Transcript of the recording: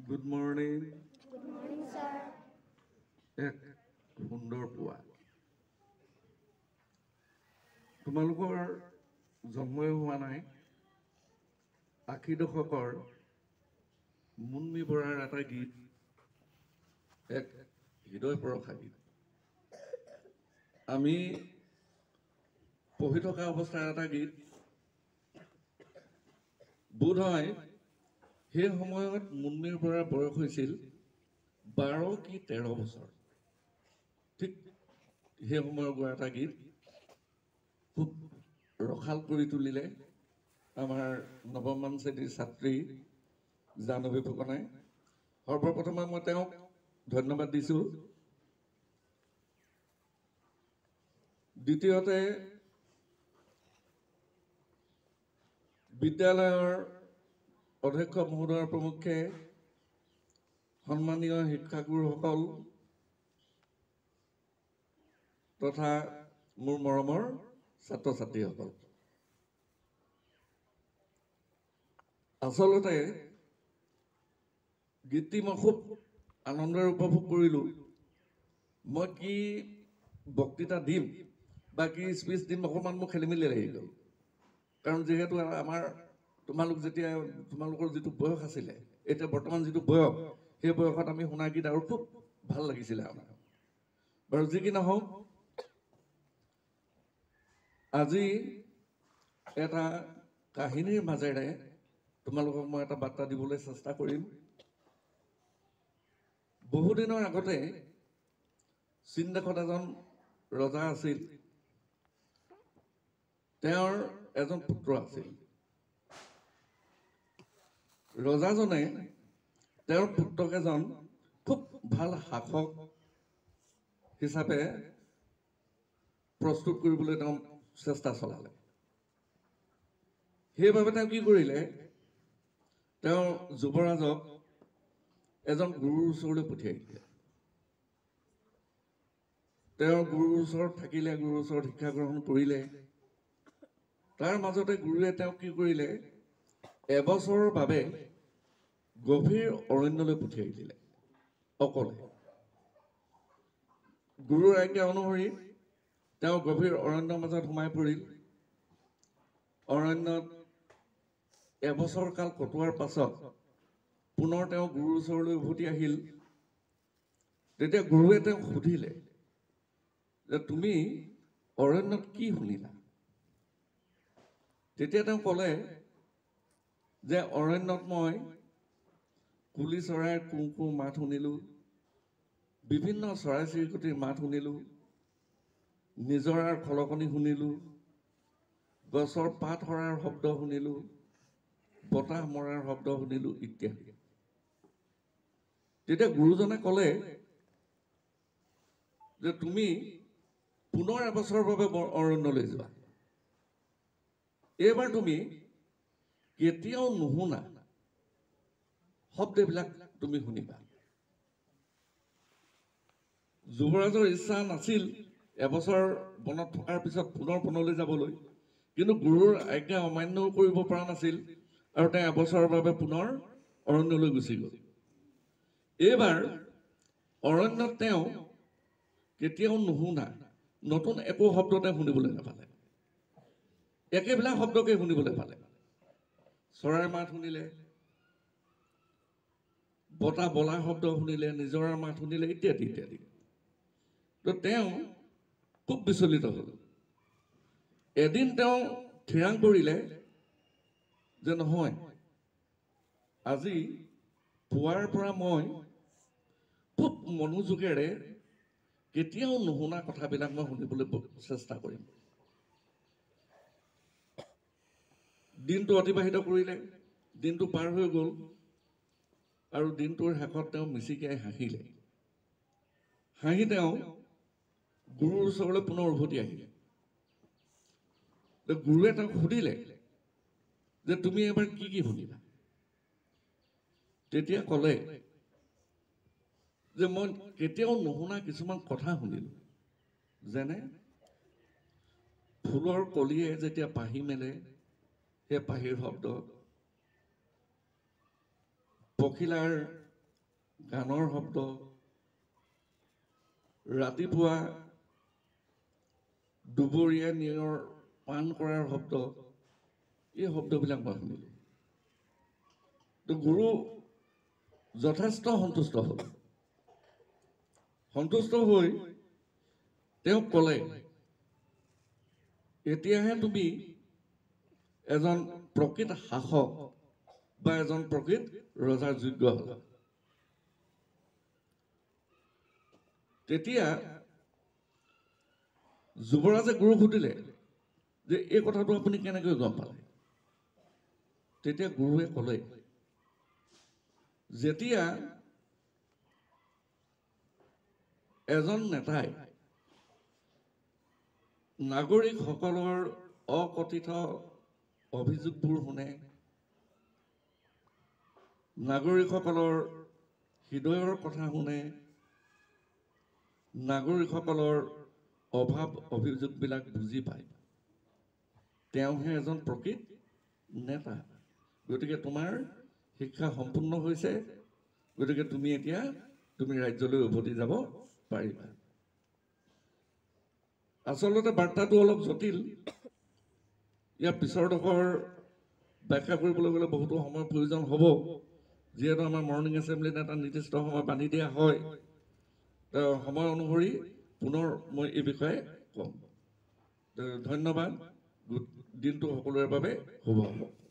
Good morning. Good morning, sir. এক সুন্দৰ পুৱা। তোমালোকৰ জন্মই হোৱা নাই। ৮০ দশকৰ মুন্মী বৰাৰ এটা গীত, এক হৃদয় পৰশা গীত। আমি পঢ়ি থকা অৱস্থাৰ এটা গীত। বোধ হয় সেই সময়ত মুন্মীৰ বৰাৰ বয়স হৈছিল ১২ কি ১৩ বছৰ। ঠিক সেই সময়ৰ গোৱা এটা গীত খুব ৰসাল কৰি তুলিলে আমাৰ নৱমমান শ্ৰেণীৰ ছাত্ৰী জাহ্নৱী ফুকনে। সৰ্বপ্ৰথমে মই তেওঁক ধন্যবাদ দিছোঁ। দ্বিতীয়তে বিদ্যালয়ৰ অধ্যক্ষ মহোদয়ৰ প্ৰমুখ্যে সন্মানীয় শিক্ষাগুৰুসকল তথা মোৰ মৰমৰ ছাত্ৰ ছাত্ৰীসকল, আচলতে গীতটি মই খুব আনন্দেৰে উপভোগ কৰিলোঁ। মই কি বক্তৃতা দিম বা কি স্পীচ দিম অকণমান মোৰ খেলি মেলি লাগি গ'ল। কাৰণ যিহেতু আমাৰ তোমালোকৰ যিটো বয়স আছিলে, এতিয়া বৰ্তমান যিটো বয়স, সেই বয়সত আমি শুনা গীত আৰু খুব ভাল লাগিছিলে আমাৰ। বাৰু যি কি নহওক, আজি এটা কাহিনীৰ মাজেৰে তোমালোকক মই এটা বাৰ্তা দিবলৈ চেষ্টা কৰিম। বহুদিনৰ আগতে চীন দেশত এজন ৰজা আছিল। তেওঁৰ এজন পুত্ৰ আছিল। ৰজাজনে তেওঁৰ পুত্ৰক এজন খুব ভাল শাসক হিচাপে প্ৰস্তুত কৰিবলৈ তেওঁ চেষ্টা চলালে। সেইবাবে তেওঁ কি কৰিলে, তেওঁ যুৱৰাজক এজন গুৰুৰ ওচৰলৈ পঠিয়াই দিলে। তেওঁ গুৰুৰ ওচৰত থাকিলে, গুৰুৰ ওচৰত শিক্ষা গ্ৰহণ কৰিলে। তাৰ মাজতে গুৰুৱে তেওঁক কি কৰিলে, এবছৰৰ বাবে গভীৰ অৰণ্যলৈ পঠিয়াই দিলে অকলে। গুৰুৰ আজ্ঞা অনুসৰি তেওঁ গভীৰ অৰণ্যৰ মাজত সোমাই পৰিল। অৰণ্যত এবছৰ কাল কটোৱাৰ পাছত পুনৰ তেওঁ গুৰুৰ ওচৰলৈ উভতি আহিল। তেতিয়া গুৰুৱে তেওঁক সুধিলে যে তুমি অৰণ্যত কি শুনিলা? তেতিয়া তেওঁ ক'লে যে অৰণ্যত মই কুলি চৰাইৰ কুঁ কুঁ মাত শুনিলোঁ, বিভিন্ন চৰাই চিৰিকটিৰ মাত শুনিলোঁ, নিজৰাৰ খলকনি শুনিলোঁ, গছৰ পাত সৰাৰ শব্দ শুনিলোঁ, বতাহ মৰাৰ শব্দ শুনিলোঁ ইত্যাদি। তেতিয়া গুৰুজনে ক'লে যে তুমি পুনৰ এবছৰৰ বাবে অৰণ্যলৈ যোৱা। এইবাৰ তুমি কেতিয়াও নুশুনা শব্দবিলাক তুমি শুনিবা। যুৱৰাজৰ ইচ্ছা নাছিল এবছৰ বনত থকাৰ পিছত পুনৰ বনলৈ যাবলৈ, কিন্তু গুৰুৰ আজ্ঞা অমান্যও কৰিব পৰা নাছিল আৰু তেওঁ এবছৰৰ বাবে পুনৰ অৰণ্যলৈ গুচি গ'ল। এইবাৰ অৰণ্যত তেওঁ কেতিয়াও নুশুনা নতুন একো শব্দ তেওঁ শুনিবলৈ নাপালে। একেবিলাক শব্দকে শুনিবলৈ পালে। চৰাইৰ মাত শুনিলে, বতাহ বলাৰ শব্দ শুনিলে, নিজৰাৰ মাত শুনিলে ইত্যাদি ইত্যাদি। তো তেওঁ খুব বিচলিত হ'ল। এদিন তেওঁ থিৰাং কৰিলে যে নহয়, আজি পুৱাৰ পৰা মই খুব মনোযোগেৰে কেতিয়াও নুশুনা কথাবিলাক মই শুনিবলৈ চেষ্টা কৰিম। দিনটো অতিবাহিত কৰিলে, দিনটো পাৰ হৈ গ'ল আৰু দিনটোৰ শেষত তেওঁ মিচিকিয়াই হাঁহিলে। হাঁহি তেওঁ গুৰুৰ ওচৰলৈ পুনৰ উভতি আহিলে। গুৰুৱে তেওঁক সুধিলে যে তুমি এবাৰ কি কি শুনিলা? তেতিয়া ক'লে যে মই কেতিয়াও নুশুনা কিছুমান কথা শুনিলোঁ, যেনে ফুলৰ কলিয়ে যেতিয়া পাহি মেলে সেই পাহিৰ শব্দ, পখিলাৰ গানৰ শব্দ, ৰাতিপুৱা দুপৰীয়া নিয়ৰ পান কৰাৰ শব্দ, এই শব্দবিলাক মই শুনিলোঁ। তো গুৰু যথেষ্ট সন্তুষ্ট হ'ল। সন্তুষ্ট হৈ তেওঁক ক'লে, এতিয়াহে তুমি এজন প্ৰকৃত শাসক বা এজন প্ৰকৃত ৰজাৰ যোগ্য হ'লা। তেতিয়া যুৱৰাজে গুৰুক সুধিলে যে এই কথাটো আপুনি কেনেকৈ গম পালে? তেতিয়া গুৰুৱে ক'লে, যেতিয়া এজন নেতাই নাগৰিকসকলৰ অকথিত অভিযোগবোৰ শুনে, নাগৰিকসকলৰ হৃদয়ৰ কথা শুনে, নাগৰিকসকলৰ অভাৱ অভিযোগবিলাক বুজি পায়, তেওঁহে এজন প্ৰকৃত নেতা। গতিকে তোমাৰ শিক্ষা সম্পূৰ্ণ হৈছে, গতিকে তুমি এতিয়া ৰাজ্যলৈ উভতি যাব পাৰিবা। আচলতে বাৰ্তাটো অলপ জটিল। ইয়াৰ পিছৰডোখৰ ব্যাখ্যা কৰিবলৈ গ'লে বহুতো সময়ৰ প্ৰয়োজন হ'ব, যিহেতু আমাৰ মৰ্ণিং এছেম্বলিত এটা নিৰ্দিষ্ট সময় বান্ধি দিয়া হয়। সময় অনুসৰি পুনৰ মই এই বিষয়ে ক'ম। ধন্যবাদ। দিনটো সকলোৰে বাবে শুভ হওক।